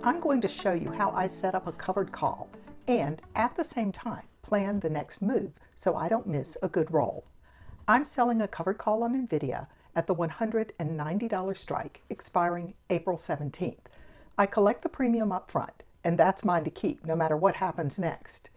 I'm going to show you how I set up a covered call and at the same time plan the next move so I don't miss a good roll. I'm selling a covered call on NVDA at the $190 strike expiring April 17th. I collect the premium up front and that's mine to keep no matter what happens next.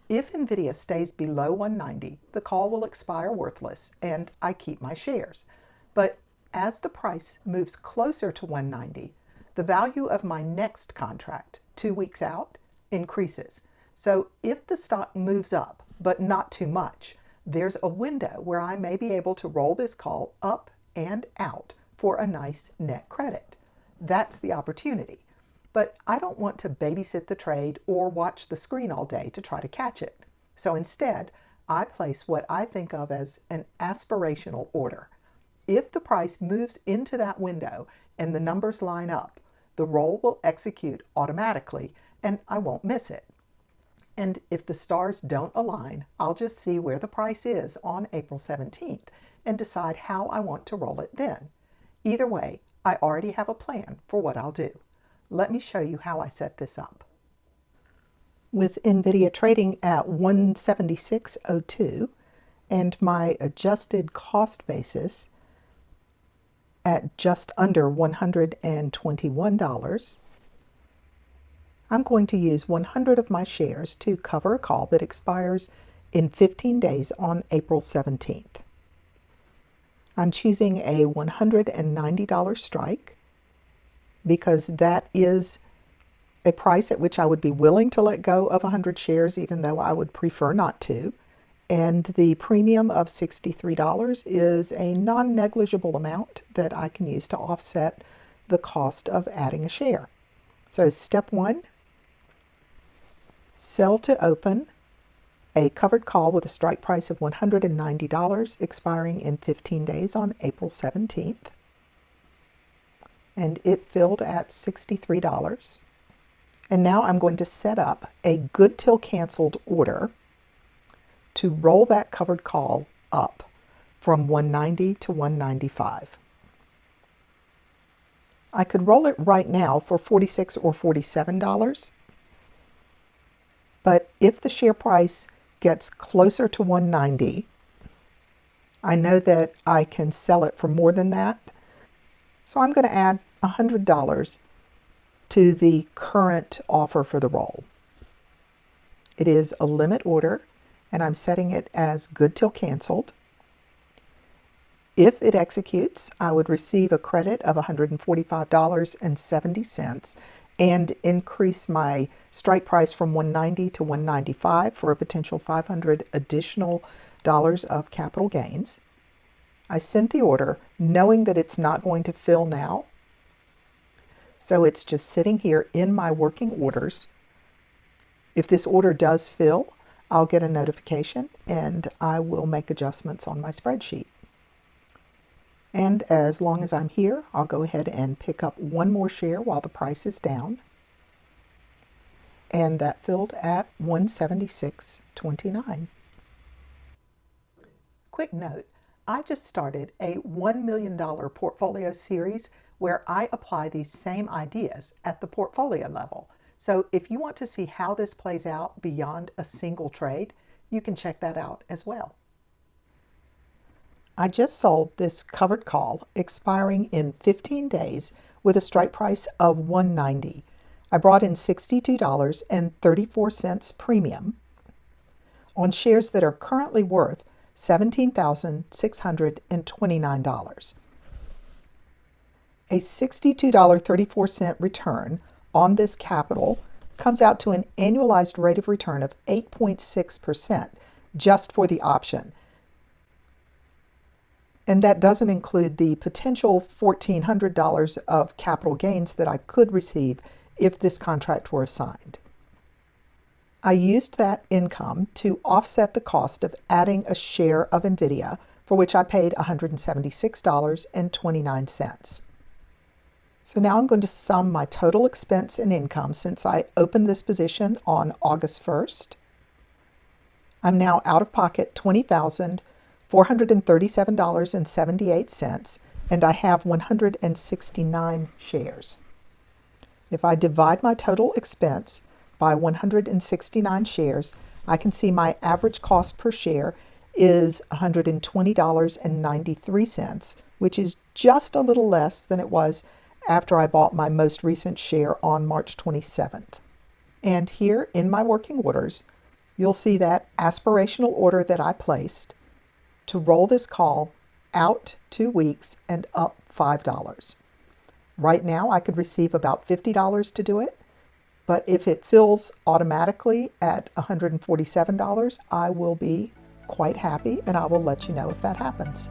If NVIDIA stays below 190, the call will expire worthless and I keep my shares. But as the price moves closer to 190, the value of my next contract, 2 weeks out, increases. So if the stock moves up, but not too much, there's a window where I may be able to roll this call up and out for a nice net credit. That's the opportunity. But I don't want to babysit the trade or watch the screen all day to try to catch it. So instead, I place what I think of as an aspirational order. If the price moves into that window and the numbers line up, the roll will execute automatically and I won't miss it. And if the stars don't align, I'll just see where the price is on April 17th and decide how I want to roll it then. Either way, I already have a plan for what I'll do. Let me show you how I set this up. With NVIDIA trading at 176.02 and my adjusted cost basis at just under $121, I'm going to use 100 of my shares to cover a call that expires in 15 days on April 17th. I'm choosing a $190 strike because that is a price at which I would be willing to let go of 100 shares, even though I would prefer not to. And the premium of $63 is a non-negligible amount that I can use to offset the cost of adding a share. So step 1, sell to open a covered call with a strike price of $190 expiring in 15 days on April 17th. And it filled at $63. And now I'm going to set up a good till canceled order to roll that covered call up from 190 to 195. I could roll it right now for $46 or $47, but if the share price gets closer to 190, I know that I can sell it for more than that. So I'm going to add $100 to the current offer for the roll. It is a limit order, and I'm setting it as good till canceled. If it executes, I would receive a credit of $145.70 and increase my strike price from 190 to 195 for a potential $500 additional of capital gains. I sent the order knowing that it's not going to fill now. So it's just sitting here in my working orders. If this order does fill, I'll get a notification and I will make adjustments on my spreadsheet. And as long as I'm here, I'll go ahead and pick up one more share while the price is down. And that filled at 176.29. Quick note, I just started a $1 million portfolio series where I apply these same ideas at the portfolio level. So if you want to see how this plays out beyond a single trade, you can check that out as well. I just sold this covered call expiring in 15 days with a strike price of $190. I brought in $62.34 premium on shares that are currently worth $17,629. A $62.34 return on this capital comes out to an annualized rate of return of 8.6% just for the option. And that doesn't include the potential $1,400 of capital gains that I could receive if this contract were assigned. I used that income to offset the cost of adding a share of NVIDIA, for which I paid $176.29. So now I'm going to sum my total expense and income since I opened this position on August 1st. I'm now out of pocket $20,437.78, and I have 169 shares. If I divide my total expense by 169 shares, I can see my average cost per share is $120.93, which is just a little less than it was after I bought my most recent share on March 27th. And here in my working orders, you'll see that aspirational order that I placed to roll this call out 2 weeks and up $5. Right now, I could receive about $50 to do it, but if it fills automatically at $147, I will be quite happy, and I will let you know if that happens.